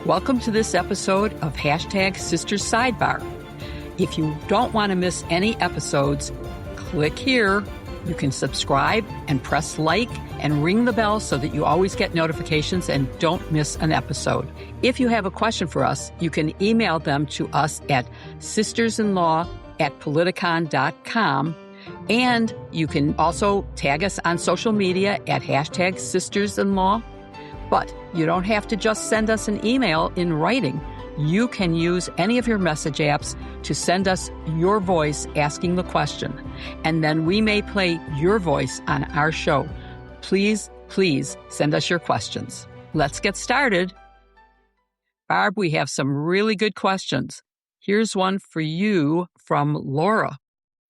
Welcome to this episode of #Sisters Sidebar. If you don't want to miss any episodes, click here. You can subscribe and press like and ring the bell so that you always get notifications and don't miss an episode. If you have a question for us, you can email them to us at sistersinlaw@politicon.com. And you can also tag us on social media at #sistersinlaw. But you don't have to just send us an email in writing. You can use any of your message apps to send us your voice asking the question. And then we may play your voice on our show. Please send us your questions. Let's get started. Barb, we have some really good questions. Here's one for you from Laura.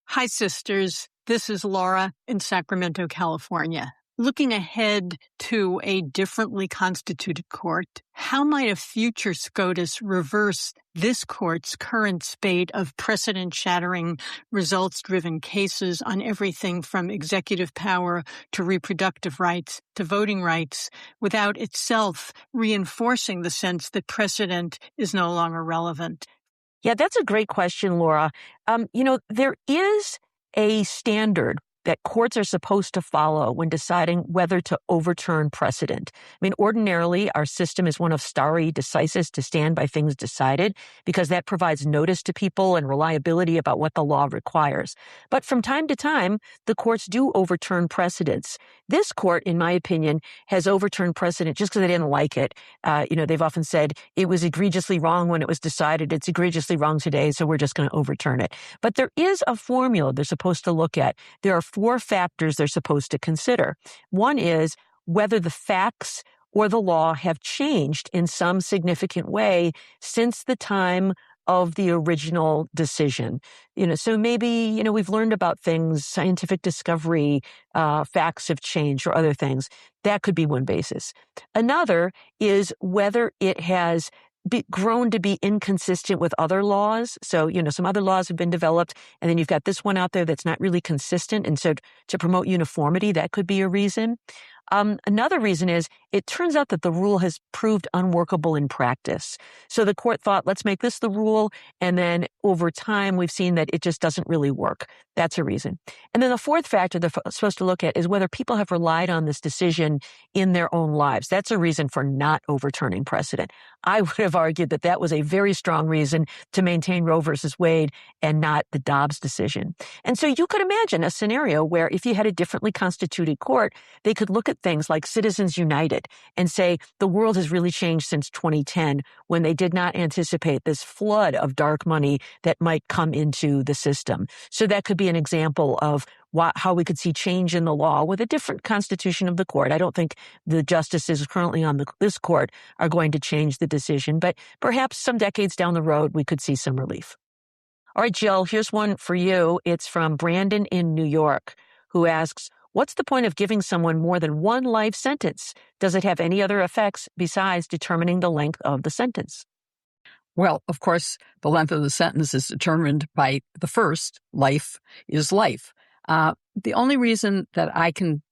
Hi, sisters. This is Laura in Sacramento, California. Looking ahead to a differently constituted court, how might a future SCOTUS reverse this court's current spate of precedent-shattering, results-driven cases on everything from executive power to reproductive rights to voting rights, without itself reinforcing the sense that precedent is no longer relevant? Yeah, that's a great question, Laura. There is a standard that courts are supposed to follow when deciding whether to overturn precedent. I mean, ordinarily, our system is one of stare decisis, to stand by things decided, because that provides notice to people and reliability about what the law requires. But from time to time, the courts do overturn precedents. This court, in my opinion, has overturned precedent just because they didn't like it. They've often said it was egregiously wrong when it was decided. It's egregiously wrong today, so we're just going to overturn it. But there is a formula they're supposed to look at. There are 4 factors they're supposed to consider. One is whether the facts or the law have changed in some significant way since the time of the original decision. So maybe, we've learned about things, scientific discovery, facts have changed or other things. That could be one basis. Another is whether it has grown to be inconsistent with other laws. So, some other laws have been developed, and then you've got this one out there that's not really consistent. And so to promote uniformity, that could be a reason. Another reason is it turns out that the rule has proved unworkable in practice. So the court thought, let's make this the rule. And then over time, we've seen that it just doesn't really work. That's a reason. And then the 4th factor they're supposed to look at is whether people have relied on this decision in their own lives. That's a reason for not overturning precedent. I would have argued that that was a very strong reason to maintain Roe versus Wade and not the Dobbs decision. And so you could imagine a scenario where if you had a differently constituted court, they could look at things like Citizens United and say the world has really changed since 2010 when they did not anticipate this flood of dark money that might come into the system. So that could be an example of how we could see change in the law with a different constitution of the court. I don't think the justices currently on this court are going to change the decision, but perhaps some decades down the road, we could see some relief. All right, Jill, here's one for you. It's from Brandon in New York, who asks, what's the point of giving someone more than one life sentence? Does it have any other effects besides determining the length of the sentence? Well, of course, the length of the sentence is determined by the first. Life is life. The only reason that I can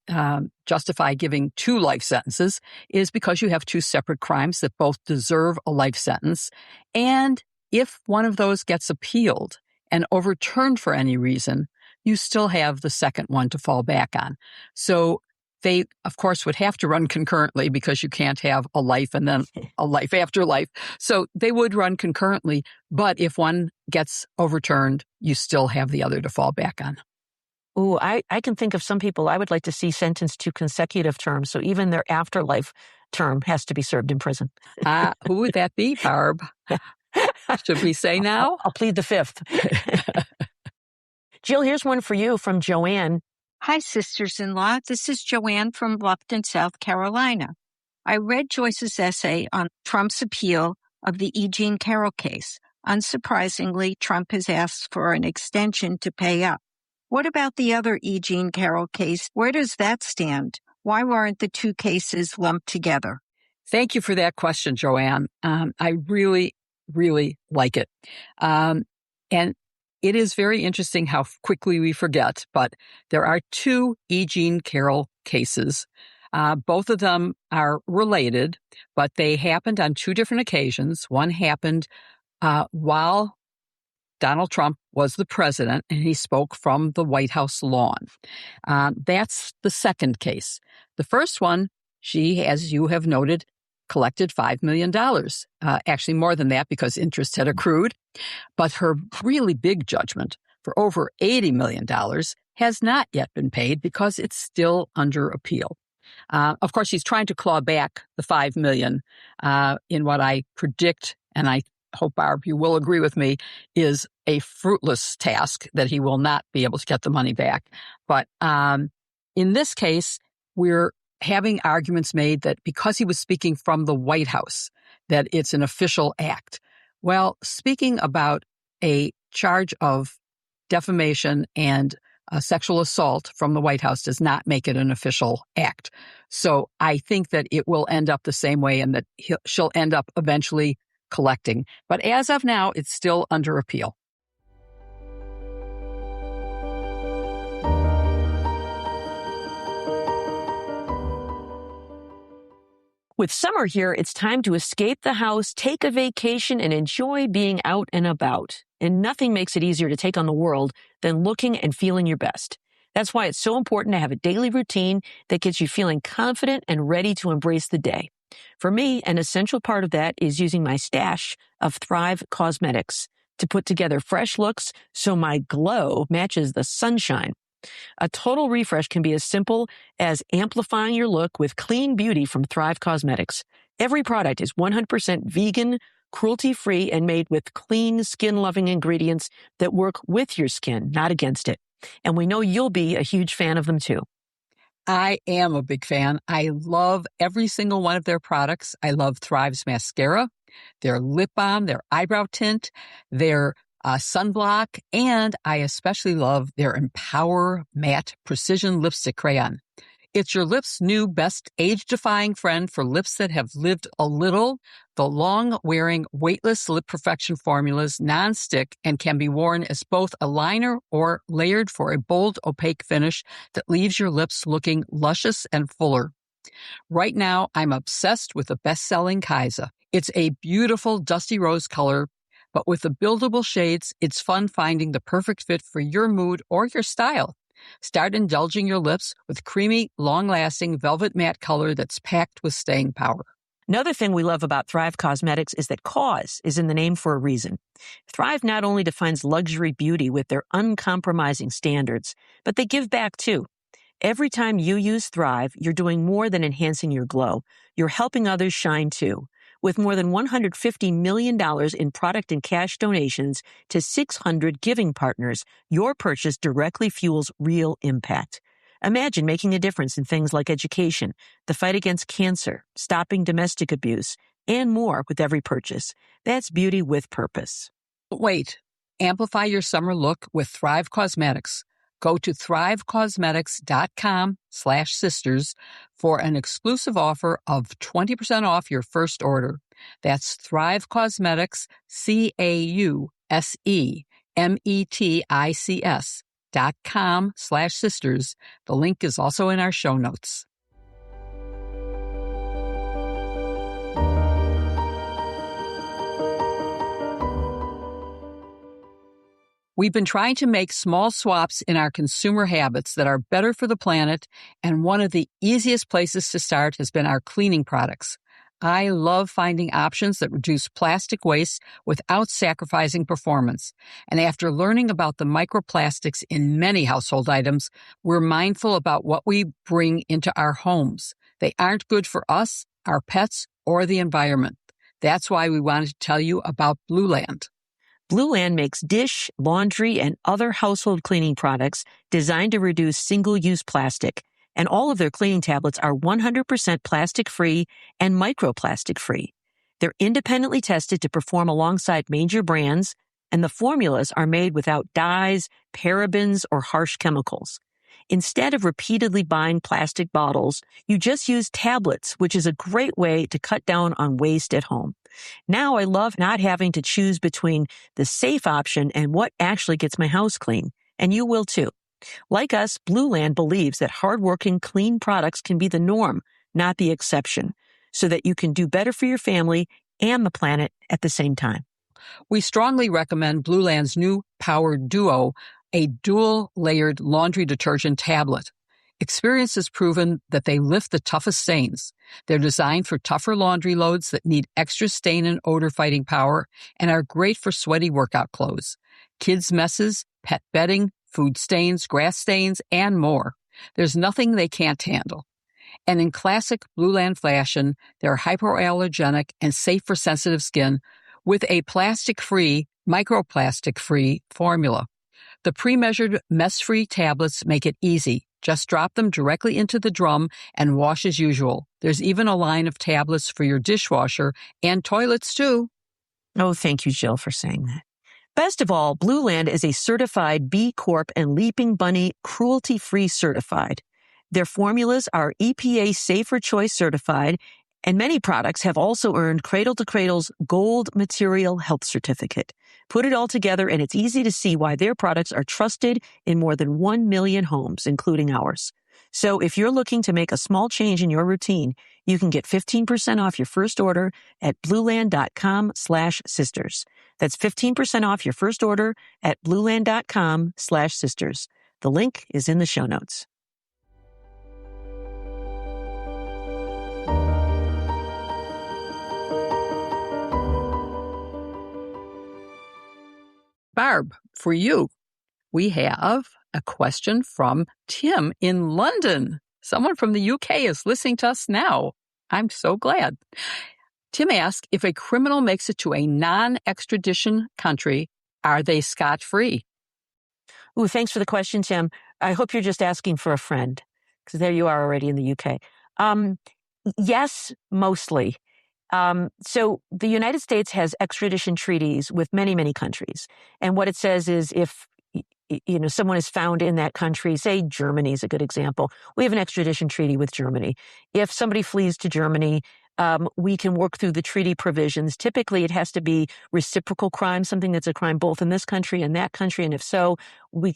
justify giving 2 life sentences is because you have 2 separate crimes that both deserve a life sentence. And if one of those gets appealed and overturned for any reason, you still have the second one to fall back on. So they, of course, would have to run concurrently because you can't have a life and then a life after life. So they would run concurrently. But if one gets overturned, you still have the other to fall back on. Ooh, I can think of some people I would like to see sentenced to consecutive terms. So even their afterlife term has to be served in prison. Who would that be, Barb? Should we say now? I'll plead the 5th. Jill, here's one for you from Joanne. Hi, sisters-in-law. This is Joanne from Bluffton, South Carolina. I read Joyce's essay on Trump's appeal of the E. Jean Carroll case. Unsurprisingly, Trump has asked for an extension to pay up. What about the other E. Jean Carroll case? Where does that stand? Why weren't the 2 cases lumped together? Thank you for that question, Joanne. I really, really like it. And it is very interesting how quickly we forget, but there are 2 E. Jean Carroll cases. Both of them are related, but they happened on two different occasions. One happened while Donald Trump was the president, and he spoke from the White House lawn. That's the second case. The first one, she, as you have noted, collected $5 million. Actually, more than that because interest had accrued. But her really big judgment for over $80 million has not yet been paid because it's still under appeal. Of course, he's trying to claw back the $5 million in what I predict, and I hope, Barb, you will agree with me, is a fruitless task that he will not be able to get the money back. But in this case, we're having arguments made that because he was speaking from the White House, that it's an official act. Well, speaking about a charge of defamation and sexual assault from the White House does not make it an official act. So I think that it will end up the same way and that she'll end up eventually collecting. But as of now, it's still under appeal. With summer here, it's time to escape the house, take a vacation, and enjoy being out and about. And nothing makes it easier to take on the world than looking and feeling your best. That's why it's so important to have a daily routine that gets you feeling confident and ready to embrace the day. For me, an essential part of that is using my stash of Thrive Causemetics to put together fresh looks so my glow matches the sunshine. A total refresh can be as simple as amplifying your look with clean beauty from Thrive Causemetics. Every product is 100% vegan, cruelty-free, and made with clean, skin-loving ingredients that work with your skin, not against it. And we know you'll be a huge fan of them too. I am a big fan. I love every single one of their products. I love Thrive's mascara, their lip balm, their eyebrow tint, their sunblock, and I especially love their Empower Matte Precision Lipstick Crayon. It's your lips' new best age-defying friend for lips that have lived a little. The long-wearing, weightless lip perfection formulas non-stick and can be worn as both a liner or layered for a bold, opaque finish that leaves your lips looking luscious and fuller. Right now, I'm obsessed with the best-selling Kaisa. It's a beautiful dusty rose color, but with the buildable shades, it's fun finding the perfect fit for your mood or your style. Start indulging your lips with creamy, long-lasting velvet matte color that's packed with staying power. Another thing we love about Thrive Causemetics is that cause is in the name for a reason. Thrive not only defines luxury beauty with their uncompromising standards, but they give back too. Every time you use Thrive, you're doing more than enhancing your glow. You're helping others shine too. With more than $150 million in product and cash donations to 600 giving partners, your purchase directly fuels real impact. Imagine making a difference in things like education, the fight against cancer, stopping domestic abuse, and more with every purchase. That's beauty with purpose. Wait, amplify your summer look with Thrive Causemetics. Go to thrivecausemetics.com/sisters for an exclusive offer of 20% off your first order. That's Thrive Causemetics, CAUSEMETICS.com/sisters. The link is also in our show notes. We've been trying to make small swaps in our consumer habits that are better for the planet, and one of the easiest places to start has been our cleaning products. I love finding options that reduce plastic waste without sacrificing performance. And after learning about the microplastics in many household items, we're mindful about what we bring into our homes. They aren't good for us, our pets, or the environment. That's why we wanted to tell you about Blueland. Blueland makes dish, laundry, and other household cleaning products designed to reduce single-use plastic. And all of their cleaning tablets are 100% plastic-free and microplastic-free. They're independently tested to perform alongside major brands, and the formulas are made without dyes, parabens, or harsh chemicals. Instead of repeatedly buying plastic bottles, you just use tablets, which is a great way to cut down on waste at home. Now I love not having to choose between the safe option and what actually gets my house clean. And you will too. Like us, Blueland believes that hardworking, clean products can be the norm, not the exception, so that you can do better for your family and the planet at the same time. We strongly recommend Blueland's new Power Duo, a dual-layered laundry detergent tablet. Experience has proven that they lift the toughest stains. They're designed for tougher laundry loads that need extra stain and odor-fighting power and are great for sweaty workout clothes, kids' messes, pet bedding, food stains, grass stains, and more. There's nothing they can't handle. And in classic Blueland fashion, they're hypoallergenic and safe for sensitive skin with a plastic-free, microplastic-free formula. The pre-measured mess-free tablets make it easy. Just drop them directly into the drum and wash as usual. There's even a line of tablets for your dishwasher and toilets, too. Oh, thank you, Jill, for saying that. Best of all, Blueland is a certified B Corp and Leaping Bunny cruelty-free certified. Their formulas are EPA Safer Choice certified, and many products have also earned Cradle to Cradle's Gold Material Health Certificate. Put it all together, and it's easy to see why their products are trusted in more than 1 million homes, including ours. So if you're looking to make a small change in your routine, you can get 15% off your first order at blueland.com/sisters. That's 15% off your first order at blueland.com/sisters. The link is in the show notes. Barb, for you, we have a question from Tim in London. Someone from the UK is listening to us now. I'm so glad. Tim asked, if a criminal makes it to a non-extradition country, are they scot-free? Ooh, thanks for the question, Tim. I hope you're just asking for a friend, because there you are already in the UK. Yes, mostly. So the United States has extradition treaties with many, many countries. And what it says is if someone is found in that country, say Germany is a good example. We have an extradition treaty with Germany. If somebody flees to Germany, we can work through the treaty provisions. Typically, it has to be reciprocal crime, something that's a crime both in this country and that country. And if so,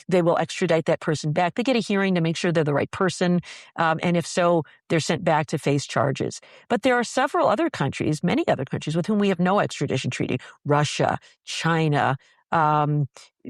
they will extradite that person back. They get a hearing to make sure they're the right person. And if so, they're sent back to face charges. But there are several other countries, many other countries with whom we have no extradition treaty. Russia, China,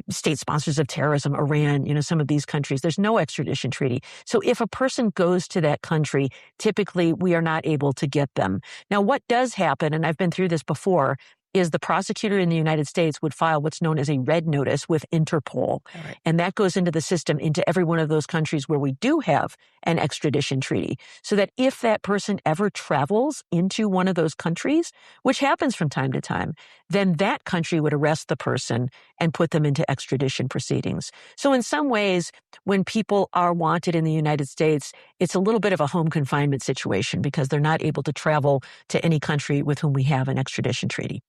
state sponsors of terrorism, Iran, some of these countries, there's no extradition treaty. So if a person goes to that country, typically we are not able to get them. Now, what does happen, and I've been through this before, is the prosecutor in the United States would file what's known as a red notice with Interpol. Right. And that goes into the system into every one of those countries where we do have an extradition treaty. So that if that person ever travels into one of those countries, which happens from time to time, then that country would arrest the person and put them into extradition proceedings. So in some ways, when people are wanted in the United States, it's a little bit of a home confinement situation because they're not able to travel to any country with whom we have an extradition treaty.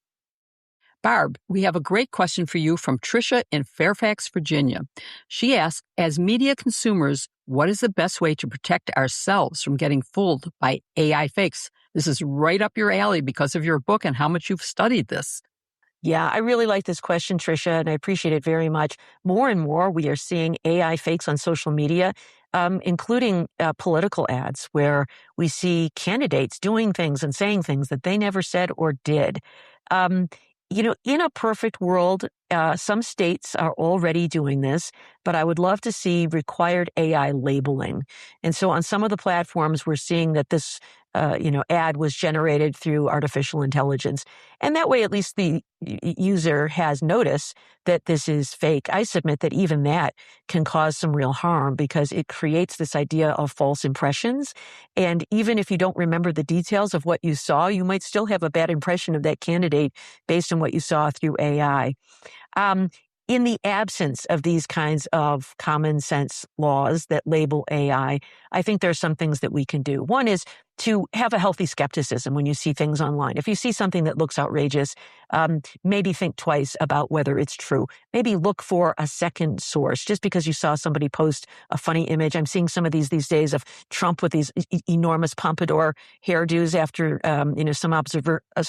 Barb, we have a great question for you from Tricia in Fairfax, Virginia. She asks, as media consumers, what is the best way to protect ourselves from getting fooled by AI fakes? This is right up your alley because of your book and how much you've studied this. Yeah, I really like this question, Tricia, and I appreciate it very much. More and more, we are seeing AI fakes on social media, including political ads, where we see candidates doing things and saying things that they never said or did. In a perfect world, some states are already doing this, but I would love to see required AI labeling. And so on some of the platforms, we're seeing that this, ad was generated through artificial intelligence. And that way, at least the user has notice that this is fake. I submit that even that can cause some real harm because it creates this idea of false impressions. And even if you don't remember the details of what you saw, you might still have a bad impression of that candidate based on what you saw through AI. In the absence of these kinds of common sense laws that label AI, I think there are some things that we can do. One is to have a healthy skepticism when you see things online. If you see something that looks outrageous, maybe think twice about whether it's true. Maybe look for a second source. Just because you saw somebody post a funny image, I'm seeing some of these days of Trump with these enormous pompadour hairdos after, some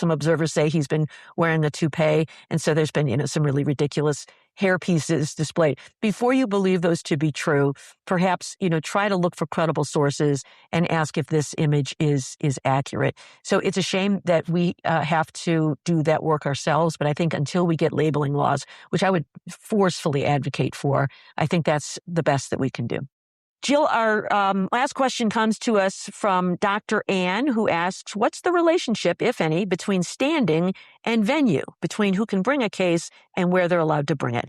observers say he's been wearing a toupee. And so there's been, some really ridiculous hair pieces displayed. Before you believe those to be true, perhaps, try to look for credible sources and ask if this image is accurate. So it's a shame that we have to do that work ourselves, but I think until we get labeling laws, which I would forcefully advocate for, I think that's the best that we can do. Jill, our last question comes to us from Dr. Ann, who asks, what's the relationship, if any, between standing and venue, between who can bring a case and where they're allowed to bring it?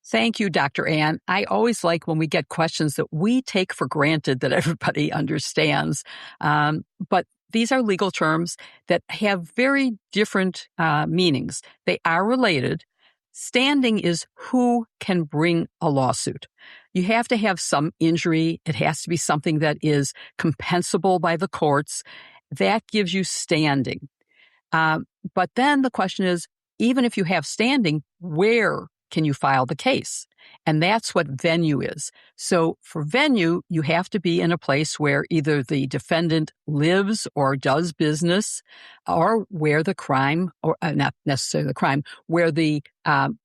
Thank you, Dr. Ann. I always like when we get questions that we take for granted that everybody understands. But these are legal terms that have very different meanings. They are related. Standing is who can bring a lawsuit. You have to have some injury. It has to be something that is compensable by the courts. That gives you standing. But then the question is, even if you have standing, where can you file the case? And that's what venue is. So for venue, you have to be in a place where either the defendant lives or does business, or where the crime, or not necessarily the crime, where the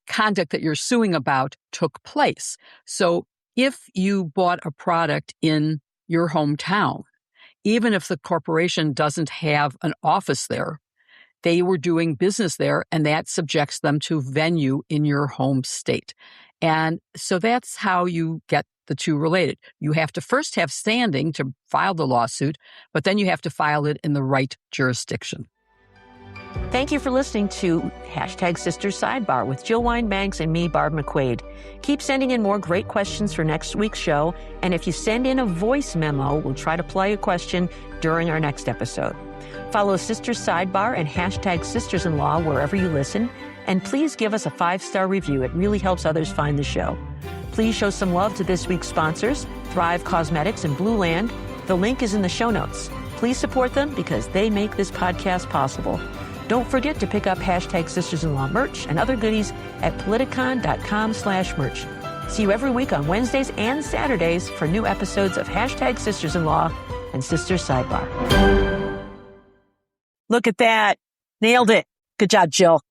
conduct that you're suing about took place. So if you bought a product in your hometown, even if the corporation doesn't have an office there, they were doing business there, and that subjects them to venue in your home state. And so that's how you get the two related. You have to first have standing to file the lawsuit, but then you have to file it in the right jurisdiction. Thank you for listening to #Sisters Sidebar with Jill Wine-Banks and me, Barb McQuade. Keep sending in more great questions for next week's show. And if you send in a voice memo, we'll try to play a question during our next episode. Follow Sisters Sidebar and #Sisters-in-Law wherever you listen. And please give us a 5-star review. It really helps others find the show. Please show some love to this week's sponsors, Thrive Causemetics and Blueland. The link is in the show notes. Please support them because they make this podcast possible. Don't forget to pick up #Sisters-in-Law merch and other goodies at politicon.com/merch. See you every week on Wednesdays and Saturdays for new episodes of #Sisters-in-Law and Sisters Sidebar. Look at that. Nailed it. Good job, Jill.